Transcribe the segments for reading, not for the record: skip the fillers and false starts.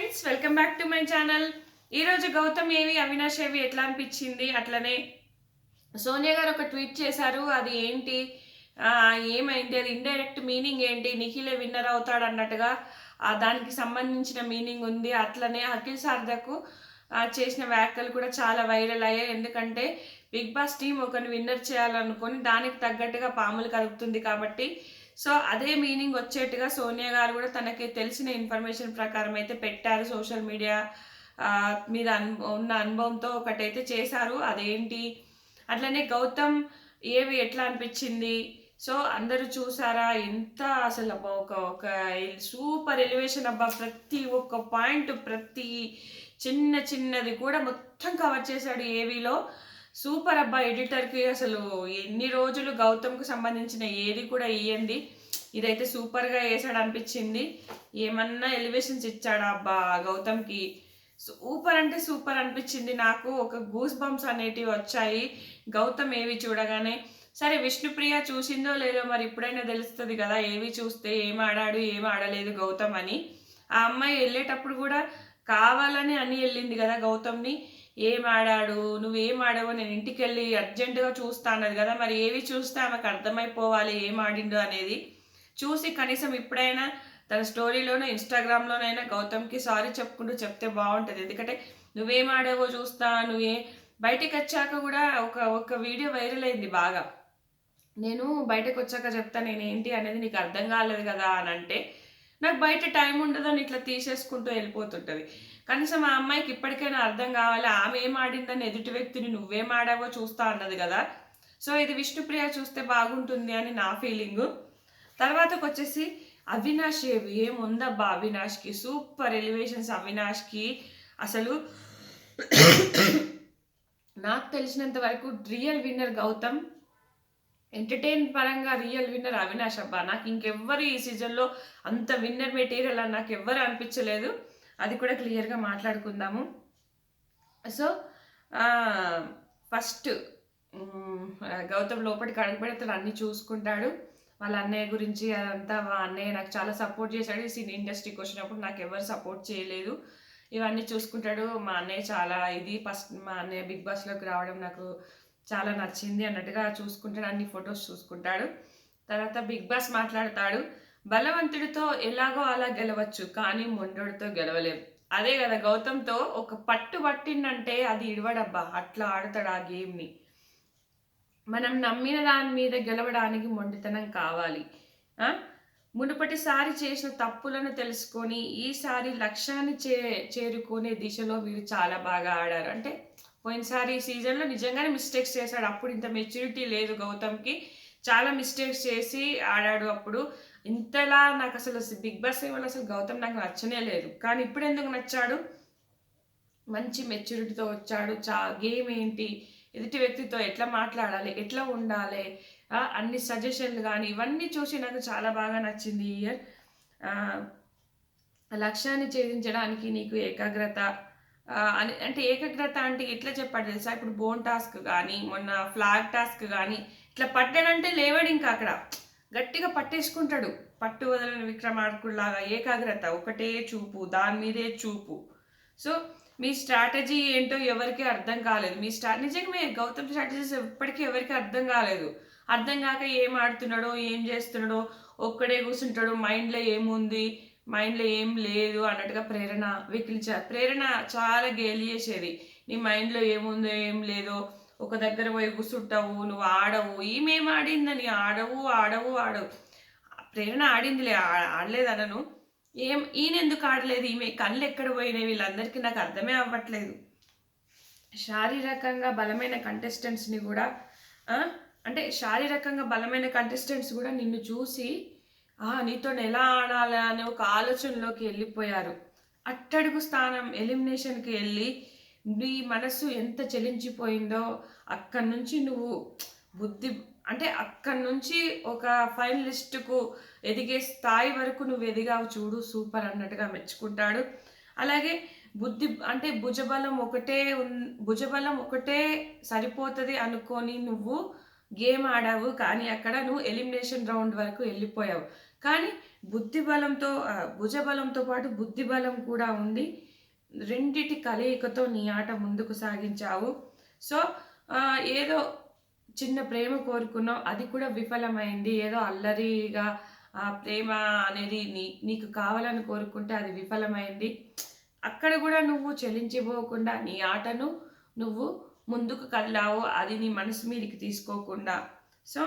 Friends, welcome back to my channel. ఈరోజు గౌతమ్ ఏవి అవినాష్ ఏవి ఎట్లా అనిపించింది, అట్లనే సోనియా గారు ఒక ట్వీట్ చేశారు. అది ఏంటి, ఏమైంది, అది ఇండైరెక్ట్ మీనింగ్ ఏంటి, నిఖిలే విన్నర్ అవుతాడు అన్నట్టుగా దానికి సంబంధించిన మీనింగ్ ఉంది. అట్లనే అఖిల్ సార్దకు చేసిన వ్యాఖ్యలు కూడా చాలా వైరల్ అయ్యాయి. ఎందుకంటే బిగ్ బాస్ టీం ఒకరిని విన్నర్ చేయాలనుకొని దానికి తగ్గట్టుగా పాములు కలుపుతుంది కాబట్టి సో అదే మీనింగ్ వచ్చేట్టుగా సోనియా గారు కూడా తనకి తెలిసిన ఇన్ఫర్మేషన్ ప్రకారం అయితే పెట్టారు. సోషల్ మీడియా మీద ఉన్న అనుభవంతో ఒకటైతే చేశారు. అదేంటి, అట్లనే గౌతమ్ ఏవి ఎట్లా అనిపించింది, సో అందరూ చూసారా, ఎంత అసలు అబ్బా, ఒక ఒక సూపర్ ఎలివేషన్ అబ్బా. ప్రతి ఒక్క పాయింట్, ప్రతి చిన్న చిన్నది కూడా మొత్తం కవర్ చేశాడు ఏవీలో. సూపర్ అబ్బా. ఎడిటర్కి అసలు ఎన్ని రోజులు గౌతమ్కి సంబంధించిన ఏది కూడా ఇయ్యండి, ఇదైతే సూపర్గా వేసాడు అనిపించింది. ఏమన్నా ఎలివేషన్స్ ఇచ్చాడా అబ్బా గౌతమ్కి. సూపర్ అంటే సూపర్ అనిపించింది. నాకు ఒక గూస్ బంప్స్ అనేటివి వచ్చాయి గౌతమ్ ఏవి చూడగానే. సరే, విష్ణుప్రియ చూసిందో లేదో మరి ఇప్పుడైనా తెలుస్తుంది కదా, ఏవి చూస్తే ఏం ఆడాడు ఏం ఆడలేదు గౌతమ్ అని. ఆ అమ్మాయి వెళ్ళేటప్పుడు కూడా కావాలని అని వెళ్ళింది కదా గౌతమ్ని. ఏం ఆడాడు, నువ్వేం ఆడావో నేను ఇంటికి వెళ్ళి అర్జెంటుగా చూస్తా అన్నది కదా. మరి ఏవి చూస్తే ఆమెకు అర్థమైపోవాలి ఏం ఆడిండు అనేది. చూసి కనీసం ఇప్పుడైనా తన స్టోరీలోనో ఇన్స్టాగ్రామ్లోనైనా గౌతమ్కి సారీ చెప్పుకుంటూ చెప్తే బాగుంటుంది. ఎందుకంటే నువ్వేం ఆడావో చూస్తా, బయటికి వచ్చాక కూడా ఒక వీడియో వైరల్ అయింది బాగా. నేను బయటకు వచ్చాక చెప్తా నేను ఏంటి అనేది, నీకు అర్థం కాలేదు కదా అని అంటే, నాకు బయట టైం ఉండదని ఇట్లా తీసేసుకుంటూ వెళ్ళిపోతుంటుంది. కనీసం ఆ అమ్మాయికి ఇప్పటికైనా అర్థం కావాలి, ఆమె ఏం ఆడిందని ఎదుటి వ్యక్తిని నువ్వేం ఆడావో చూస్తా అన్నది కదా. సో ఇది విష్ణుప్రియ చూస్తే బాగుంటుంది అని నా ఫీలింగు. తర్వాతకు వచ్చేసి అవినాష్ ఏవి ఏముందబ్బా, అవినాష్కి సూపర్ ఎలివేషన్స్. అవినాష్కి అసలు నాకు తెలిసినంత వరకు రియల్ విన్నర్ గౌతమ్, ఎంటర్టైన్ పరంగా రియల్ విన్నర్ అవినాష్ అబ్బా. నాకు ఇంకెవ్వరు ఈ సీజన్లో అంత విన్నర్ మెటీరియల్ అని నాకు ఎవ్వరు అనిపించలేదు. అది కూడా క్లియర్గా మాట్లాడుకుందాము. సో ఫస్ట్ గౌతమ్ లోపలికి అడుగు పెడతాడు, అన్నీ చూసుకుంటాడు. వాళ్ళ అన్నయ్య గురించి అదంతా, మా అన్నయ్య నాకు చాలా సపోర్ట్ చేశాడు. సినీ ఇండస్ట్రీకి వచ్చినప్పుడు నాకు ఎవరు సపోర్ట్ చేయలేదు, ఇవన్నీ చూసుకుంటాడు. మా అన్నయ్య చాలా ఇది, ఫస్ట్ మా అన్నయ్య బిగ్ బాస్లోకి రావడం నాకు చాలా నచ్చింది అన్నట్టుగా చూసుకుంటాడు. అన్ని ఫొటోస్ చూసుకుంటాడు. తర్వాత బిగ్ బాస్ మాట్లాడతాడు, బలవంతుడితో ఎలాగో అలా గెలవచ్చు కానీ మొండోడితో గెలవలేము. అదే కదా గౌతమ్తో ఒక పట్టు పట్టిందంటే అది ఇడవడబ్బా, అట్లా ఆడతాడు ఆ గేమ్ని. మనం నమ్మిన దాని మీద గెలవడానికి మొండితనం కావాలి. మునుపటిసారి చేసిన తప్పులను తెలుసుకొని ఈసారి లక్ష్యాన్ని చేరుకునే దిశలో వీరు చాలా బాగా ఆడారు. అంటే పోయినసారి సీజన్లో నిజంగానే మిస్టేక్స్ చేశాడు, అప్పుడు ఇంత మెచ్యూరిటీ లేదు గౌతమ్కి. చాలా మిస్టేక్స్ చేసి ఆడాడు అప్పుడు. ఇంతలా నాకు అసలు బిగ్ బాస్ వల్ల అసలు గౌతమ్ నాకు నచ్చనే లేదు. కానీ ఇప్పుడు ఎందుకు నచ్చాడు, మంచి మెచ్యూరిటీతో వచ్చాడు. గేమ్ ఏంటి, ఎదుటి వ్యక్తితో ఎట్లా మాట్లాడాలి, ఎట్లా ఉండాలి, అన్ని సజెషన్లు కానీ ఇవన్నీ చూసి నాకు చాలా బాగా నచ్చింది ఈ ఇయర్. లక్ష్యాన్ని ఛేదించడానికి నీకు ఏకాగ్రత అంటే ఏకాగ్రత అంటే ఎట్లా చెప్పాడు తెలుసా, ఇప్పుడు బోన్ టాస్క్ కానీ మొన్న ఫ్లాగ్ టాస్క్ కానీ ఇట్లా పట్టాడంటే లేవాడు, ఇంకా అక్కడ గట్టిగా పట్టేసుకుంటాడు. పట్టు వదలని విక్రమార్కుల్లాగా ఏకాగ్రత, ఒకటే చూపు, దాని మీదే చూపు. సో మీ స్ట్రాటజీ ఏంటో ఎవరికి అర్థం కాలేదు. నిజంగా గౌతమ్ స్ట్రాటజీస్ ఎప్పటికీ ఎవరికి అర్థం కాలేదు. అర్థం కాక ఏం ఆడుతున్నాడో ఏం చేస్తున్నాడో, ఒక్కడే కూర్చుంటాడు, మైండ్లో ఏముంది మైండ్లో ఏం లేదు అన్నట్టుగా ప్రేరణ చాలా గేలి చేసేది. నీ మైండ్లో ఏముందో ఏం లేదో, ఒక దగ్గర పోయి కూర్చుంటావు, నువ్వు ఆడవు, ఈమెం ఆడిందని ఆడవు ఆడవు ఆడవు. ప్రేరణ ఆడిందిలే, ఆడలేదనను. ఈయన ఎందుకు ఆడలేదు, ఈమె కళ్ళు ఎక్కడ పోయినాయి, వీళ్ళందరికీ నాకు అర్థమే అవ్వట్లేదు. శారీరకంగా బలమైన కంటెస్టెంట్స్ని కూడా శారీరకంగా బలమైన కంటెస్టెంట్స్ కూడా నిన్ను చూసి నీతో ఎలా ఆడాలి అనే ఒక ఆలోచనలోకి వెళ్ళిపోయారు. అట్టడుగు స్థానం ఎలిమినేషన్కి వెళ్ళి నీ మనసు ఎంత చలించిపోయిందో, అక్కడి నుంచి నువ్వు అక్కడి నుంచి ఒక ఫైనలిస్ట్కు ఎదిగే స్థాయి వరకు నువ్వు ఎదిగావు చూడు, సూపర్ అన్నట్టుగా మెచ్చుకుంటాడు. అలాగే భుజబలం ఒకటే సరిపోతుంది అనుకొని నువ్వు గేమ్ ఆడావు, కానీ అక్కడ నువ్వు ఎలిమినేషన్ రౌండ్ వరకు వెళ్ళిపోయావు. కానీ బుద్ధి బలంతో భుజబలంతో పాటు బుద్ధి బలం కూడా ఉంది. రెండిటి కలయికతో నీ ఆట ముందుకు సాగించావు. సో ఏదో చిన్న ప్రేమ కోరుకున్నావు, అది కూడా విఫలమైంది. ఏదో అల్లరిగా ప్రేమ అనేది నీకు కావాలని కోరుకుంటే అది విఫలమైంది. అక్కడ కూడా నువ్వు చెలించిపోకుండా నీ ఆటను నువ్వు ముందుకు కదిలావు, అది నీ మనసు మీదకి తీసుకోకుండా. సో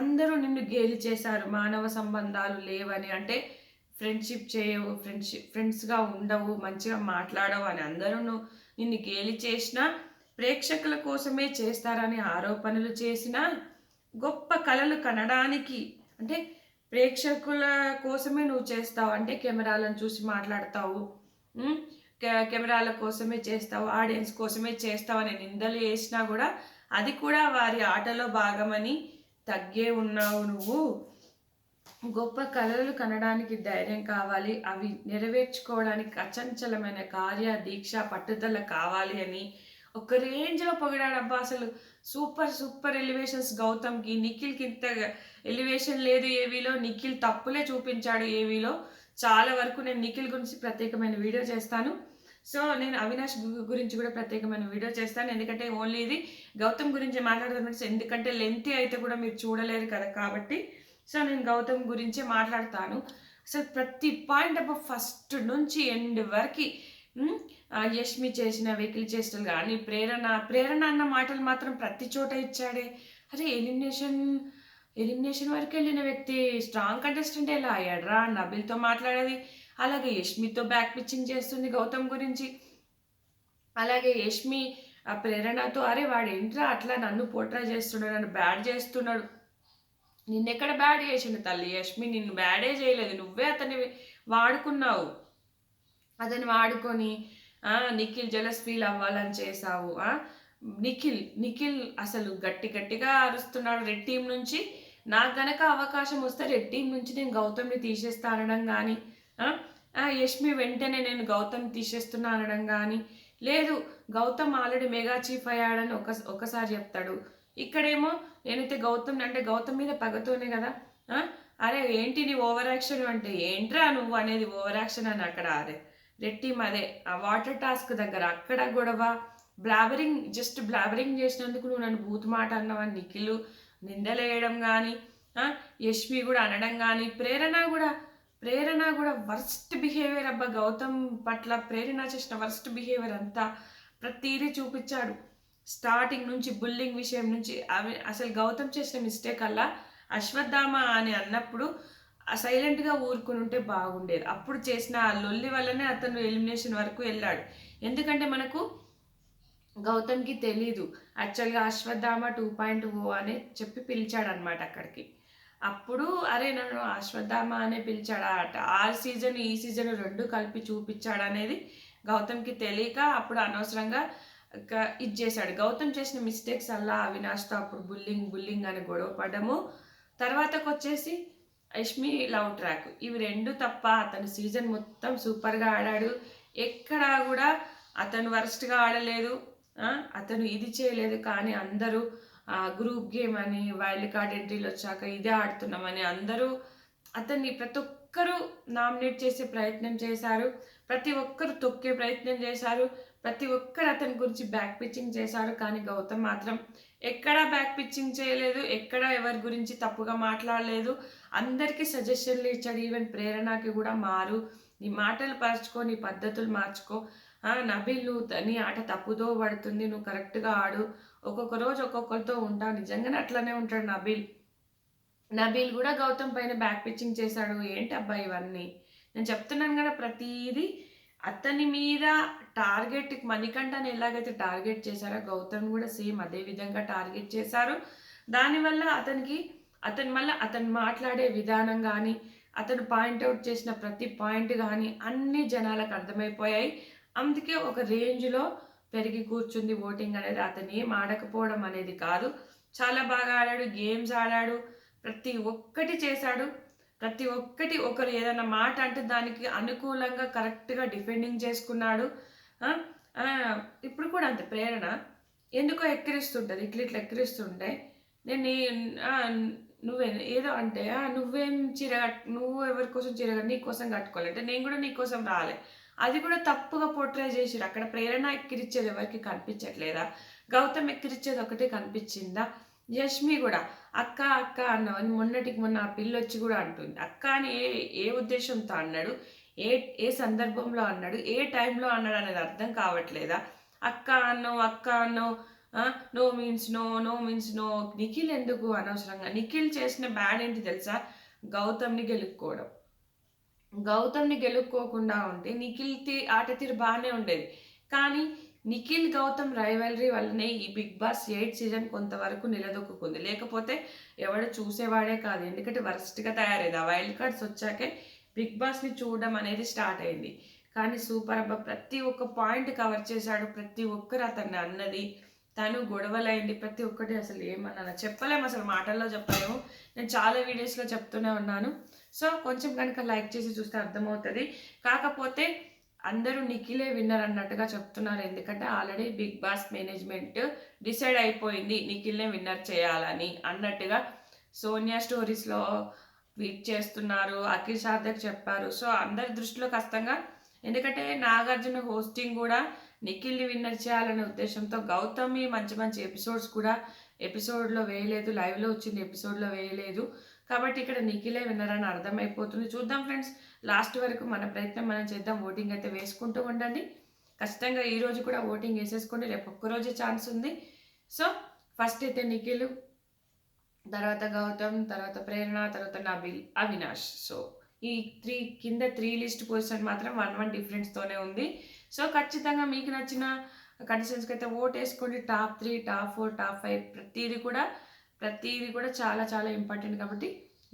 అందరూ నిన్ను గేలి చేశారు, మానవ సంబంధాలు లేవని, అంటే ఫ్రెండ్షిప్ చేయవు, ఫ్రెండ్స్గా ఉండవు, మంచిగా మాట్లాడవు అని అందరూ నిన్ను గేలి చేసినా, ప్రేక్షకుల కోసమే చేస్తారని ఆరోపణలు చేసినా, గొప్ప కళలు కనడానికి, అంటే ప్రేక్షకుల కోసమే నువ్వు చేస్తావు, అంటే కెమెరాలను చూసి మాట్లాడతావు, కెమెరాల కోసమే చేస్తావు, ఆడియన్స్ కోసమే చేస్తావు అని నిందలు వేసినా కూడా అది కూడా వారి ఆటలో భాగమని తగ్గే ఉన్నావు నువ్వు. గొప్ప కళలు కనడానికి ధైర్యం కావాలి, అవి నెరవేర్చుకోవడానికి అచంచలమైన కార్య దీక్ష పట్టుదల కావాలి అని ఒక రేంజ్లో పొగిడాడబ్బా. అసలు సూపర్ ఎలివేషన్స్ గౌతమ్కి. నిఖిల్కి ఇంత ఎలివేషన్ లేదు ఏవీలో. నిఖిల్ తప్పులే చూపించాడు ఏవీలో చాలా వరకు. నేను నిఖిల్ గురించి ప్రత్యేకమైన వీడియో చేస్తాను. సో నేను అవినాష్ గురించి కూడా ప్రత్యేకమైన వీడియో చేస్తాను, ఎందుకంటే ఓన్లీ ఇది గౌతమ్ గురించి మాట్లాడుతున్నాను, ఎందుకంటే లెంతీ అయితే కూడా మీరు చూడలేరు కదా కాబట్టి. సో నేను గౌతమ్ గురించే మాట్లాడతాను. అసలు ప్రతి పాయింట్ అబ్బా ఫస్ట్ నుంచి ఎండ్ వరకు యష్మి చేసిన వెకిలి చేష్టలు కానీ, ప్రేరణ అన్న మాటలు మాత్రం ప్రతి చోట ఇచ్చాడే. అరే ఎలిమినేషన్ వరకు వెళ్ళిన వ్యక్తి స్ట్రాంగ్ కంటెస్టెంట్ ఎలా అయ్యాడ్రా? నబిల్తో మాట్లాడేది, అలాగే యష్మితో బ్యాక్ పిచ్చింగ్ చేస్తుంది గౌతమ్ గురించి, అలాగే యష్మి ప్రేరణతో అరే వాడు ఏంట్రా అట్లా నన్ను పోట్రా చేస్తున్నాడు, నన్ను బ్యాడ్ చేస్తున్నాడు. నిన్నెక్కడ బ్యాడ్ చేసిండు తల్లి? యష్మి నిన్ను బ్యాడే చేయలేదు, నువ్వే అతన్ని వాడుకున్నావు. అతన్ని వాడుకొని నిఖిల్ జలస్ ఫీల్ అవ్వాలని చేసావు. నిఖిల్ అసలు గట్టిగా అరుస్తున్నాడు రెడ్ టీం నుంచి. నాకు గనక అవకాశం వస్తే రెడ్ టీం నుంచి నేను గౌతమ్ని తీసేస్తా అనడం కానీ, యష్మి వెంటనే నేను గౌతమ్ తీసేస్తున్నా అనడం కానీ లేదు. గౌతమ్ ఆల్రెడీ మెగా చీఫ్ అయ్యాడని ఒకసారి చెప్తాడు. ఇక్కడేమో నేనైతే గౌతమ్ అంటే గౌతమ్ మీద పగతోనే కదా, అరే ఏంటి నీ ఓవర్ యాక్షన్ అంటే ఏంట్రా నువ్వు అనేది ఓవర్ యాక్షన్ అని అక్కడ. అరే రెడ్ టీమ్ అదే ఆ వాటర్ టాస్క్ దగ్గర అక్కడ గొడవ, జస్ట్ బ్లాబరింగ్ చేసినందుకు నువ్వు నన్ను బూత్ మాట అన్నావని నిఖిల్ నిందలేయడం కానీ, యష్మి కూడా అనడం కానీ, ప్రేరణ కూడా వర్స్ట్ బిహేవియర్ అబ్బా గౌతమ్ పట్ల. ప్రేరణ చేసిన వర్స్ట్ బిహేవియర్ అంతా ప్రతిదీ చూపించాడు. స్టార్టింగ్ నుంచి బుల్లింగ్ విషయం నుంచి అసలు గౌతమ్ చేసిన మిస్టేక్ అలా అశ్వత్థామ అని అన్నప్పుడు సైలెంట్గా ఊరుకుని ఉంటే బాగుండేది. అప్పుడు చేసిన ఆ లొల్లి వల్లనే అతను ఎలిమినేషన్ వరకు వెళ్ళాడు. ఎందుకంటే మనకు గౌతమ్కి తెలీదు యాక్చువల్గా అశ్వత్థామ 2.0 అని చెప్పి పిలిచాడు అనమాట అక్కడికి. అప్పుడు అరే నన్ను అశ్వత్థామ అనే పిలిచాడు, ఆ సీజన్ ఈ సీజన్ రెండు కలిపి చూపించాడు అనేది గౌతమ్కి తెలియక అప్పుడు అనవసరంగా ఇది చేశాడు. గౌతమ్ చేసిన మిస్టేక్స్ అలా అవినాష్తో అప్పుడు బుల్లింగ్ అని గొడవ పడము, తర్వాతకు వచ్చేసి యష్మి లవ్ ట్రాక్, ఇవి రెండు తప్ప అతను సీజన్ మొత్తం సూపర్గా ఆడాడు. ఎక్కడా కూడా అతను వరస్ట్గా ఆడలేదు, అతను ఇది చేయలేదు. కానీ అందరూ గ్రూప్ గేమ్ అని వైల్డ్ కార్డ్ ఎంట్రీలు వచ్చాక ఇదే ఆడుతున్నామని అందరూ అతన్ని ప్రతి ఒక్కరూ నామినేట్ చేసే ప్రయత్నం చేశారు, ప్రతి ఒక్కరు తొక్కే ప్రయత్నం చేశారు, ప్రతి ఒక్కరు అతని గురించి బ్యాక్ పిచ్చింగ్ చేశారు. కానీ గౌతమ్ మాత్రం ఎక్కడా బ్యాక్ పిచ్చింగ్ చేయలేదు, ఎక్కడా ఎవరి గురించి తప్పుగా మాట్లాడలేదు, అందరికీ సజెషన్లు ఇచ్చాడు. ఈవెన్ ప్రేరణకి కూడా నీ మాటలు పరుచుకో, నీ పద్ధతులు మార్చుకో, నబిల్ నువ్వు నీ ఆట తప్పుతో పడుతుంది, నువ్వు కరెక్ట్గా ఆడు, ఒక్కొక్క రోజు ఒక్కొక్కరితో ఉంటావు. నిజంగానే అట్లనే ఉంటాడు నబిల్ కూడా గౌతమ్ పైన బ్యాక్ పిచ్చింగ్ చేశాడు. ఏంటి అబ్బాయి ఇవన్నీ? నేను చెప్తున్నాను కదా, ప్రతిదీ అతని మీద టార్గెట్. మణికంఠని ఎలాగైతే టార్గెట్ చేశారో గౌతమ్ కూడా సేమ్ అదే విధంగా టార్గెట్ చేశారు. దానివల్ల అతను మాట్లాడే విధానం కానీ, అతను పాయింట్అవుట్ చేసిన ప్రతి పాయింట్ కానీ అన్ని జనాలకు అర్థమైపోయాయి. అందుకే ఒక రేంజ్లో పెరిగి కూర్చుంది ఓటింగ్ అనేది. అతను ఏం ఆడకపోవడం అనేది కాదు, చాలా బాగా ఆడాడు, గేమ్స్ ఆడాడు, ప్రతి ఒక్కటి చేశాడు. ప్రతి ఒక్కటి ఒకరు ఏదైనా మాట అంటే దానికి అనుకూలంగా కరెక్ట్గా డిఫెండింగ్ చేసుకున్నాడు. ఇప్పుడు కూడా అంతే. ప్రేరణ ఎందుకో ఎక్కిరిస్తుంటుంది, ఇట్లా ఎక్కిరిస్తుంటే నేను ఏదో అంటే నువ్వేం చీర నువ్వు ఎవరి కోసం చీర నీ కోసం కట్టుకోవాలంటే నేను కూడా నీ కోసం రాలే. అది కూడా తప్పుగా పోర్ట్రే చేసిర్రు. అక్కడ ప్రేరణ ఎక్కిరిచ్చేది ఎవరికి కనిపించట్లేదా? గౌతమ్ ఎక్కిరిచ్చేది ఒకటే కనిపించిందా? యష్మి కూడా అక్క అక్క అన్నావు మొన్నటికి మొన్న ఆ పిల్లొచ్చి కూడా అంటుంది. అక్క అని ఏ ఉద్దేశంతో అన్నాడు, ఏ ఏ సందర్భంలో అన్నాడు, ఏ టైంలో అన్నాడు అనేది అర్థం కావట్లేదా? అక్క అన్నావు అక్క అన్నావు, no means no, no means no. Nikhil ఎందుకు అనవసరంగా? నిఖిల్ చేసిన బ్యాడ్ ఏంటి తెలుసా? గౌతమ్ని గెలుక్కోవడం. గౌతమ్ని గెలుక్కోకుండా ఉంటే నిఖిల్ ఆట తీరు బాగానే ఉండేది. కానీ నిఖిల్ గౌతమ్ రైవలరీ వల్లనే ఈ బిగ్ బాస్ 8 సీజన్ కొంతవరకు నిలదొక్కుంది. లేకపోతే ఎవడు చూసేవాడే కాదు. ఎందుకంటే వరస్ట్గా తయారైంది. ఆ వైల్డ్ కార్డ్స్ వచ్చాకే బిగ్ బాస్ని చూడడం అనేది స్టార్ట్ అయింది. కానీ సూపర్ అబ్బా, ప్రతి ఒక్క పాయింట్ కవర్ చేశాడు. ప్రతి ఒక్కరు అతన్ని అన్నది, తను గొడవలైంది, ప్రతి ఒక్కటి అసలు ఏమన్నా చెప్పలేము, అసలు మాటల్లో చెప్పలేము. నేను చాలా వీడియోస్లో చెప్తూనే ఉన్నాను. సో కొంచెం కనుక లైక్ చేసి చూస్తే అర్థమవుతుంది. కాకపోతే అందరూ నిఖిలే విన్నర్ అన్నట్టుగా చెప్తున్నారు. ఎందుకంటే already Bigg Boss management decide అయిపోయింది నిఖిల్నే విన్నర్ చేయాలని అన్నట్టుగా. సోనియా స్టోరీస్లో ట్వీట్ చేస్తున్నారు, అఖిల్ సార్థక్ చెప్పారు. సో అందరి దృష్టిలో కష్టంగా, ఎందుకంటే నాగార్జున హోస్టింగ్ కూడా నిఖిల్ని విన్నర్ చేయాలనే ఉద్దేశంతో గౌతమి మంచి మంచి ఎపిసోడ్స్ కూడా ఎపిసోడ్లో వేయలేదు, లైవ్లో వచ్చింది ఎపిసోడ్లో వేయలేదు. కాబట్టి ఇక్కడ నిఖిలే విన్నర్ అని అర్థమైపోతుంది. చూద్దాం ఫ్రెండ్స్, లాస్ట్ వరకు మన ప్రయత్నం మనం చేద్దాం. ఓటింగ్ అయితే వేసుకుంటూ ఉండండి. ఖచ్చితంగా ఈరోజు కూడా ఓటింగ్ వేసేసుకోండి. రేపు ఒక్కరోజే ఛాన్స్ ఉంది. సో ఫస్ట్ అయితే నిఖిల్, తర్వాత గౌతమ్, తర్వాత ప్రేరణ, తర్వాత నబిల్, అవినాష్. సో ఈ కింద 3 లిస్ట్ పొజిషన్ మాత్రం 1-1 డిఫరెన్స్తోనే ఉంది. సో ఖచ్చితంగా మీకు నచ్చిన కండిషన్స్కి అయితే ఓట్ వేసుకోండి. టాప్ 3, టాప్ 4, టాప్ 5 ప్రతిదీ కూడా చాలా చాలా ఇంపార్టెంట్. కాబట్టి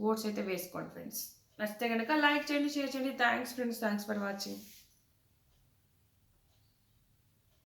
ఓట్స్ అయితే వేసుకోండి ఫ్రెండ్స్. నచ్చితే కనుక లైక్ చేయండి, షేర్ చేయండి. Thanks friends, thanks for watching.